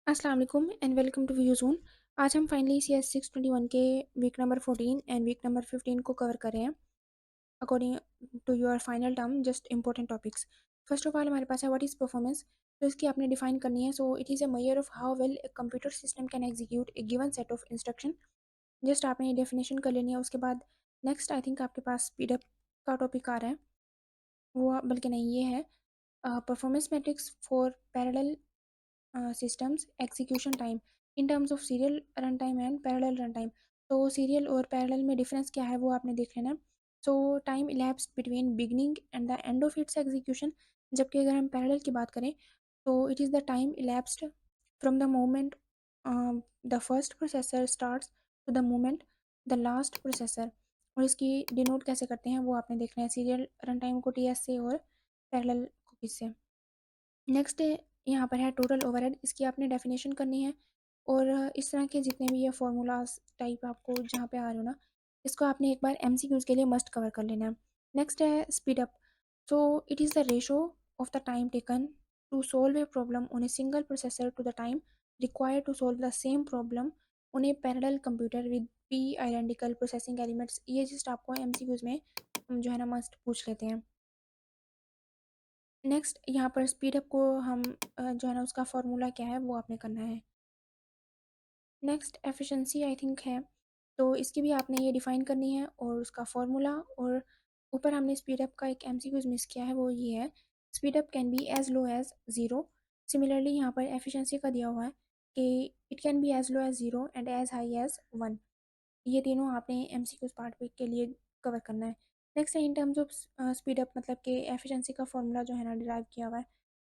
अस्सलाम वालेकुम and welcome to view zone. आज हम फाइनली सी एस 621 के week number 14 and week number 15 को कवर कर रहे हैं according to your final term. Just important topics. First of all हमारे पास है व्हाट इज़ परफॉर्मेंस। तो इसकी आपने डिफाइन करनी है। सो it is a measure of how well a computer system can execute A given set of instruction. Just आपने definition कर लेनी है। उसके बाद नेक्स्ट आई थिंक आपके पास स्पीडअप का टॉपिक आ रहा है। वो बल्कि नहीं, ये है performance matrix for parallel systems execution time in terms of serial runtime and parallel runtime। तो सीरियल और पैरेलल में डिफरेंस क्या है वो आपने देख लेना है। So time elapsed between beginning and the end of its execution. जबकि अगर हम पैरेलल की बात करें तो it is the time elapsed from the moment the first processor starts to the moment the last processor. और इसकी डिनोट कैसे करते हैं वो आपने देखना है, सीरियल रन टाइम को टी एस से और पैरेलल को किससे। नेक्स्ट यहाँ पर है टोटल ओवरहेड। इसकी आपने डेफिनेशन करनी है। और इस तरह के जितने भी ये फार्मूलाज टाइप आपको जहाँ पे आ रहे हो ना, इसको आपने एक बार एमसीक्यूज के लिए मस्ट कवर कर लेना है। नेक्स्ट है speed up. So it is the ratio of the time taken to solve a problem on a single processor to the time required to solve the same problem on a parallel computer with P identical processing elements. ये just आपको MCQs में जो है ना must पूछ लेते हैं। Next यहाँ पर स्पीड अप को हम जो है ना उसका फार्मूला क्या है वो आपने करना है। नेक्स्ट एफिशिएंसी आई थिंक है। तो इसकी भी आपने ये डिफ़ाइन करनी है और उसका फार्मूला। और ऊपर हमने स्पीड अप का एक एमसीक्यूज मिस किया है, वो ये है speed up can be as low as zero. Similarly यहाँ पर एफिशिएंसी का दिया हुआ है कि it can be as low as zero and as high as one. ये तीनों आपने एमसीक्यूज पार्ट पे के लिए कवर करना है। नेक्स्ट है in terms of speed up, मतलब कि एफिशिएंसी का फार्मूला जो है ना डिराइव किया हुआ है,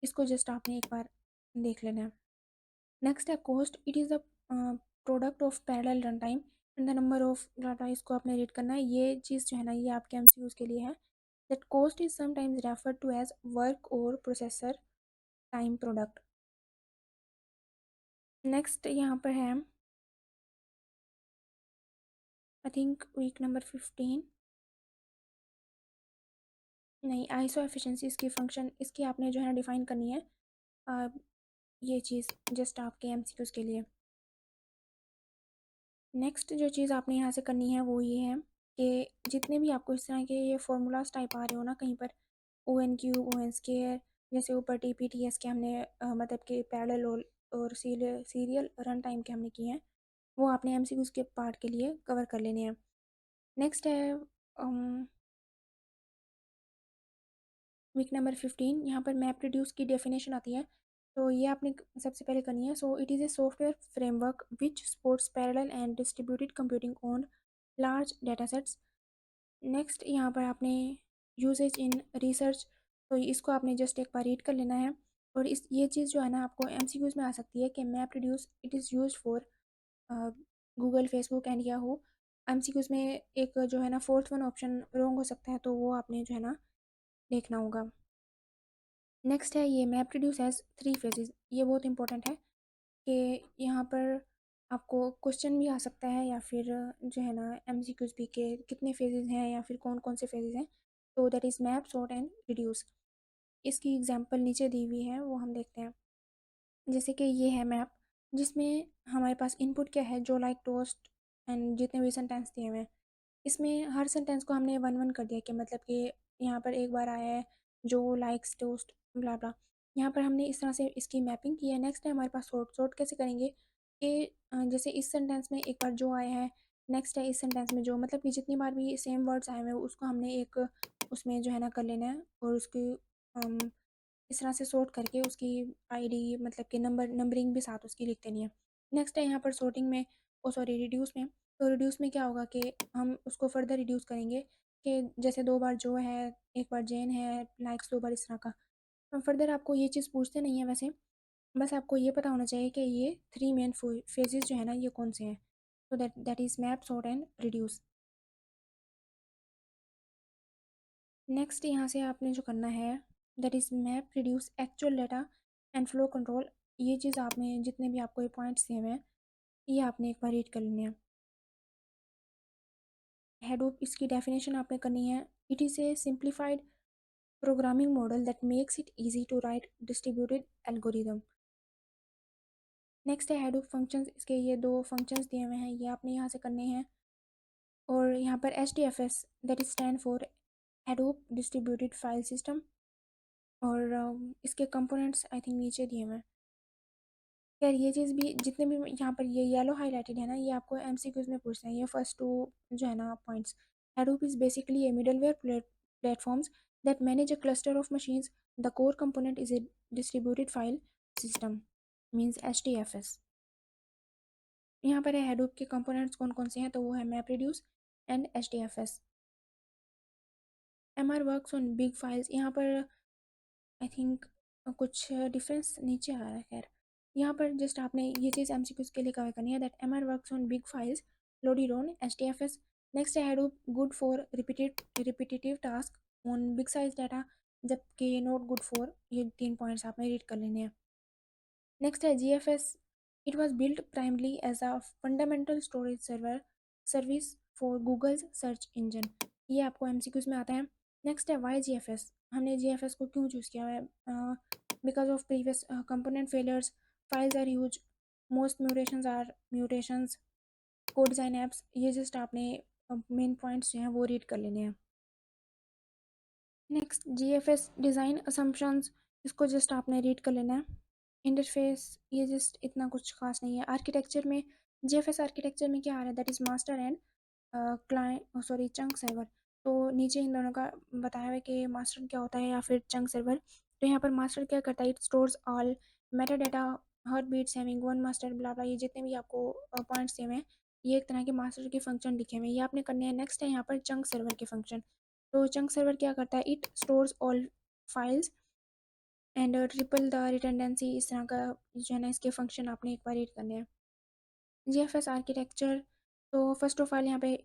इसको जस्ट आपने एक बार देख लेना है। नेक्स्ट है cost. It is the product of parallel run time and the number of data. इसको आपने रीड करना है। ये चीज़ जो है ना ये आपके एमसीक्यूज के लिए है। That cost is sometimes refer to as work और प्रोसेसर टाइम प्रोडक्ट। नेक्स्ट यहाँ पर है आई थिंक वीक नंबर 15, नहीं, आईसो एफिशिएंसी इसकी फंक्शन, इसकी आपने जो है ना डिफाइन करनी है। अ, ये चीज़ जस्ट आपके एमसीक्यूज के लिए। नेक्स्ट जो चीज़ आपने यहाँ से करनी है वो ये है कि जितने भी आपको इस तरह के ये फार्मूलाज टाइप आ रहे हो ना कहीं पर, O N Q O N square, जैसे ऊपर टी पी टी एस के हमने मतलब कि पैरेलल और सीरियल रन टाइम के हमने किए हैं, वो आपने एम सी क्यूज़ के पार्ट के लिए कवर कर लेने हैं। नेक्स्ट है वीक नंबर 15। यहाँ पर मैप रिड्यूस की डेफिनेशन आती है। तो ये आपने सबसे पहले करनी है। सो it is a software framework which supports parallel and distributed computing on large data sets. Next यहाँ पर आपने यूजेज इन रिसर्च, तो इसको आपने जस्ट एक बार रीड कर लेना है। और इस ये चीज़ जो है ना आपको एमसीक्यूज में आ सकती है कि map reduce it is use for Google, Facebook and Yahoo. MCQs में एक जो है ना फोर्थ वन ऑप्शन रॉन्ग हो सकता है, तो वो आपने जो है ना देखना होगा। नेक्स्ट है ये map reduce as three phases. ये बहुत इंपॉर्टेंट है कि यहाँ पर आपको क्वेश्चन भी आ सकता है या फिर जो है ना एमसीक्यूज भी के कितने फेजेस हैं या फिर कौन कौन से फेजेस हैं। तो that is map, sort and reduce. इसकी एग्जांपल नीचे दी हुई है, वो हम देखते हैं। जैसे कि ये है मैप, जिसमें हमारे पास इनपुट क्या है, जो लाइक टोस्ट एंड जितने भी सेंटेंस दिए हुए हैं, इसमें हर सेंटेंस को हमने वन वन कर दिया कि मतलब कि यहाँ पर एक बार आया है जो लाइक्स टोस्ट ब्ला ब्ला। यहाँ पर हमने इस तरह से इसकी मैपिंग की है। नेक्स्ट है हमारे पास सॉर्ट। सॉर्ट कैसे करेंगे कि जैसे इस सेंटेंस में एक बार जो आया है, नेक्स्ट है इस सेंटेंस में जो, मतलब कि जितनी बार भी सेम वर्ड्स आए हुए हैं उसको हमने एक उसमें जो है ना कर लेना है। और उसकी इस तरह से सॉर्ट करके उसकी आईडी, मतलब कि नंबरिंग भी साथ उसकी लिख देनी है। नेक्स्ट है यहाँ पर सॉर्टिंग में, ओ सॉरी रिड्यूस में। तो रिड्यूस में क्या होगा कि हम उसको फर्दर रिड्यूस करेंगे कि जैसे दो बार जो है, एक बार जेन है, लाइक्स दो बार, इस तरह का। फर्दर आपको ये चीज़ पूछते नहीं है वैसे, बस आपको ये पता होना चाहिए कि ये थ्री मेन फेजेस जो है ना ये कौन से हैं। तो that is map, sort and reduce. Next यहाँ से आपने जो करना है that is map reduce actual data and flow control. ये चीज़ आपने जितने भी आपको ये पॉइंट्स दिए हुए हैं ये आपने एक बार रीड कर लेने हैं। हेडूप, इसकी डेफिनेशन आपने करनी है। It is a simplified programming model that makes it easy to write distributed algorithm. Next है हेडूप फंक्शंस, इसके ये दो फंक्शंस दिए हुए हैं, ये आपने यहाँ से करने हैं। और यहाँ पर H D F S that is stand for हेडूप distributed file system. और इसके कंपोनेंट्स आई थिंक नीचे दिए हुए हैं। यार ये चीज़ भी, जितने भी यहाँ पर ये येलो हाईलाइटेड है ना, ये आपको एमसीक्यूज में पूछते हैं, ये फर्स्ट टू जो है ना points. Hadoop is basically a middleware platforms that manage a cluster of machines. The core component is a distributed file system, means HDFS. यहाँ पर है Hadoop के कंपोनेंट्स कौन कौन से हैं, तो वो है MapReduce and HDFS. MR works on big files, यहाँ पर आई थिंक कुछ डिफरेंस नीचे आ रहा है। खैर यहाँ पर जस्ट आपने ये चीज़ एमसीक्यूज के लिए कवर करनी है, that MR works on big files loaded on HDFS. Next है Hadoop good for repetitive task on big size data, जबकि नॉट गुड फॉर, ये 3 पॉइंट्स आपने रीड कर लेने हैं। नेक्स्ट है GFS, it was build primarily as a fundamental storage server service for Google's search engine, ये आपको एमसीक्यूज में आता है। नेक्स्ट है वाई GFS, हमने GFS को क्यों चूज़ किया है, because of previous component failures, files are huge, most mutations, code design apps, ये जस्ट आपने मेन पॉइंट्स जो हैं वो रीड कर लेने हैं। नेक्स्ट GFS डिज़ाइन असम्पशंस, इसको जस्ट आपने रीड कर लेना है। इंटरफेस, ये जस्ट इतना कुछ खास नहीं है। आर्किटेक्चर में GFS आर्किटेक्चर में क्या आ रहा है, that is master and client sorry chunk server. तो नीचे इन दोनों का बताया हुआ है कि मास्टर क्या होता है या फिर चंक सर्वर। तो यहाँ पर मास्टर क्या करता है, it stores all meta data, heart beats having one master, blah blah, ये जितने भी आपको पॉइंट्स दिए हुए हैं, ये एक तरह के मास्टर के फंक्शन लिखे हुए हैं, ये आपने करने हैं। नेक्स्ट है यहाँ पर चंक सर्वर के फंक्शन। तो चंक सर्वर क्या करता है, it stores all files and triple the redundancy, इस तरह का जो है ना इसके फंक्शन आपने एक बार रीड करने हैं। GFS आर्किटेक्चर, तो फर्स्ट ऑफ ऑल यहाँ पे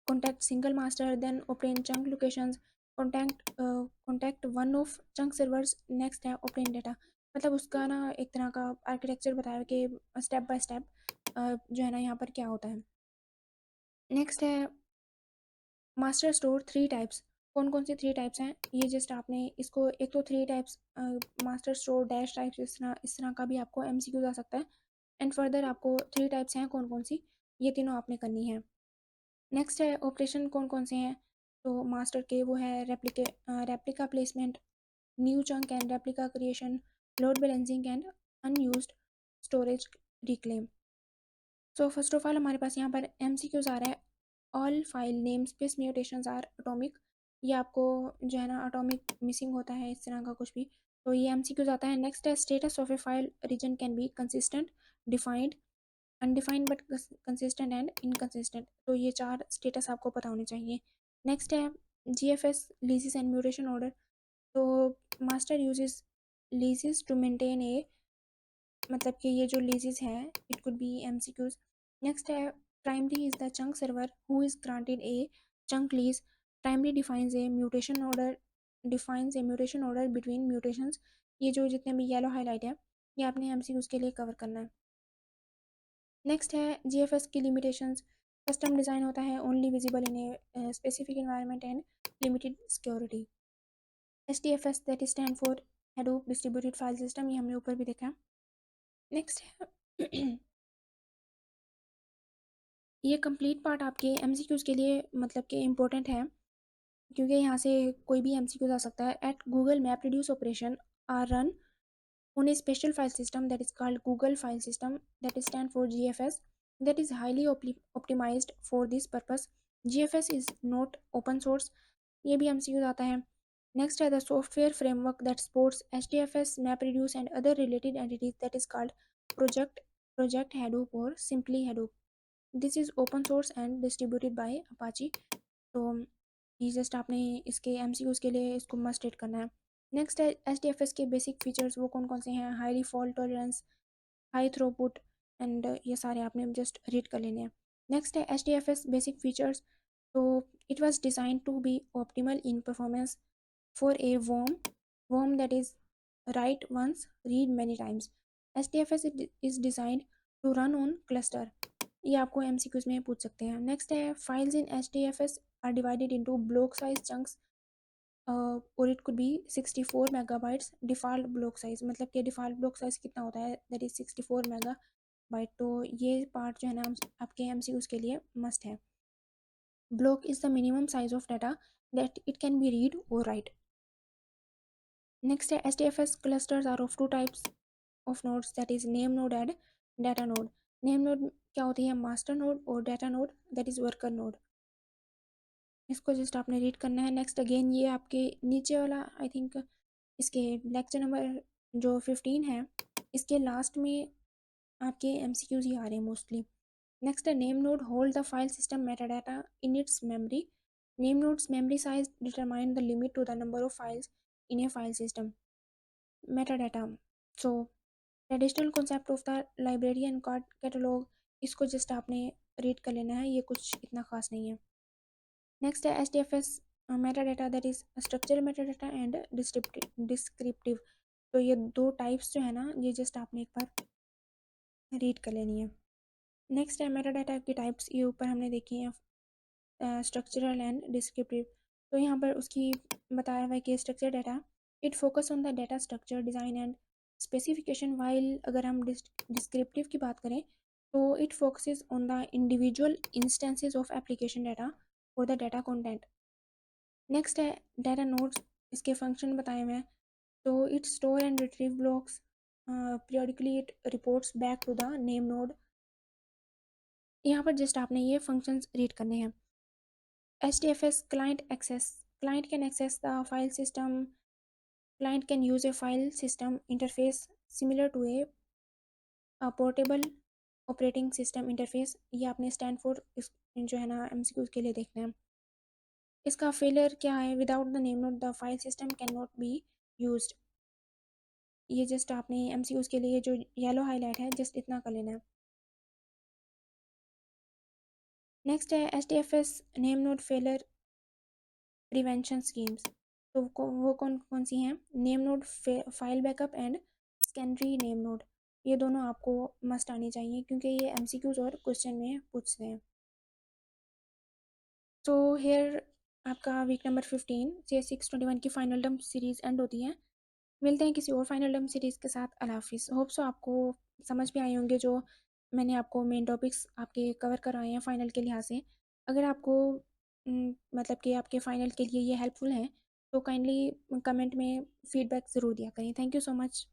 contact single master, then open chunk locations, contact one of chunk servers, next है ओपन डाटा। मतलब उसका ना एक तरह का आर्किटेक्चर बताया है कि स्टेप बाय स्टेप जो है ना यहाँ पर क्या होता है। नेक्स्ट है मास्टर स्टोर थ्री टाइप्स, कौन कौन से थ्री टाइप्स हैं, ये जस्ट आपने इसको, एक तो three types master store dash types, इस तरह का भी आपको MCQ आ सकता है। एंड फर्दर आपको थ्री टाइप्स हैं कौन कौन सी, ये तीनों आपने करनी है। नेक्स्ट है ऑपरेशन कौन कौन से हैं, तो मास्टर के वो है replica placement, new chunk and replica creation, load balancing and unused storage reclaim. So first of all हमारे पास यहाँ पर MCQs आ रहा है, all file name space mutations are atomic, ये आपको जो है ना एटॉमिक मिसिंग होता है इस तरह का कुछ भी, तो ये MCQs आता है। नेक्स्ट है status of a file region can be consistent, defined, undefined but consistent and inconsistent, तो ये 4 स्टेटस आपको पता होने चाहिए। नेक्स्ट है GFS leases and mutation order, तो master uses leases to maintain a, मतलब कि ये जो लीजेस हैं it could be MCQs। Next है primary is the chunk server who is granted a chunk lease, primary defines a mutation order between mutations, ये जो जितने भी येलो हाईलाइट है ये आपने MCQs के लिए कवर करना है। नेक्स्ट है GFS की लिमिटेशंस, कस्टम डिज़ाइन होता है only visible in a specific environment and limited security. HDFS that stand for Hadoop distributed file system, ये हमने ऊपर भी देखा। नेक्स्ट है ये कंप्लीट पार्ट आपके MCQs के लिए मतलब कि इम्पोर्टेंट है, क्योंकि यहाँ से कोई भी MCQs आ सकता है। At Google map reduce operation are run on a special file system that is called Google File System, that is stand for GFS, that is highly optimized for this purpose. GFS is not open source, ये भी MCQ आता है। Next है the software framework that supports HDFS, MapReduce and other related entities, that is called Project Hadoop or simply Hadoop. This is open source and distributed by Apache. तो ये just आपने इसके MCQs के लिए इसको मस्ट रेड करना है। Next है HDFS के बेसिक फीचर्स, वो कौन कौन से हैं, highly fault tolerance, high throughput and ये सारे आपने जस्ट रीड कर लेने हैं। नेक्स्ट है HDFS बेसिक फीचर्स, तो it was design to be optimal in performance for a worm that is write once read many times. HDFS is designed to run on cluster, ये आपको MCQs में पूछ सकते हैं। नेक्स्ट है files in HDFS are divided into block size chunks, और it could be 64 megabytes default block size, मतलब कि डिफ़ॉल्ट ब्लॉक साइज़ कितना होता है, दैट इज़ 64 मेगाबाइट। तो ये पार्ट जो है ना आपके एमसीक्यूज़ के लिए मस्ट है। Block is the minimum size of data that it can be read or write. Next, SDFS clusters are of two types of nodes, that is name node and data node. Name node क्या होती है, master node, और data node that is worker node. इसको just आपने read करना है। Next again ये आपके नीचे वाला आई थिंक इसके लेक्चर नंबर जो 15 है इसके लास्ट में आपके एमसीक्यूज ही आ रहे हैं mostly. Next, a name node hold the file system metadata in its memory. Name node's memory size determine the limit to the number of files in a file system. Metadata. So, traditional concept of the library and card catalog, इसको just आपने read कर लेना है, ये कुछ इतना खास नहीं है। नेक्स्ट है HDFS metadata, that is structured metadata and descriptive। तो ये दो टाइप्स जो है ना ये जस्ट आपने एक बार रीड कर लेनी है। नेक्स्ट है मेटाडाटा की टाइप्स, ये ऊपर हमने देखी हैं स्ट्रक्चरल एंड डिस्क्रिप्टिव। तो यहाँ पर उसकी बताया हुआ है कि structure data it focus on the data structure design and specification, while अगर हम डिस्क्रिप्टिव की बात करें तो it focuses on the individual instances of application data और द डाटा कंटेंट। नेक्स्ट है डाटा नोड्स, इसके फंक्शन बताए हुए हैं। तो it store and retrieve blocks, periodically it reports back to the name node। यहाँ पर जस्ट आपने ये फंक्शंस रीड करने हैं। HDFS client access, client can access the file system, client can use a file system interface similar to a portable operating system interface। ये आपने stand for जो है ना एमसीक्यूज के लिए देखना है। इसका फेलियर क्या है, without the name node the file system can not be used. ये जस्ट आपने एमसीक्यूज के लिए जो येलो हाईलाइट है जस्ट इतना कर लेना है। नेक्स्ट है HDFS name node failure prevention schemes. तो वो कौन कौन सी हैं, name node, file backup and secondary name node. ये दोनों आपको मस्ट आनी चाहिए क्योंकि ये एमसीक्यूज और क्वेश्चन में पूछते हैं। सो हेयर आपका वीक नंबर 15 CS621 की फाइनल टर्म सीरीज़ एंड होती है। मिलते हैं किसी और फाइनल टर्म सीरीज़ के साथ। अल्लाह हाफिज़। होप सो आपको समझ में आए होंगे जो मैंने आपको मेन टॉपिक्स आपके कवर कराए हैं फाइनल के लिहाज से। अगर आपको मतलब कि आपके फाइनल के लिए ये हेल्पफुल हैं तो काइंडली कमेंट में फीडबैक ज़रूर दिया करें। Thank you so much.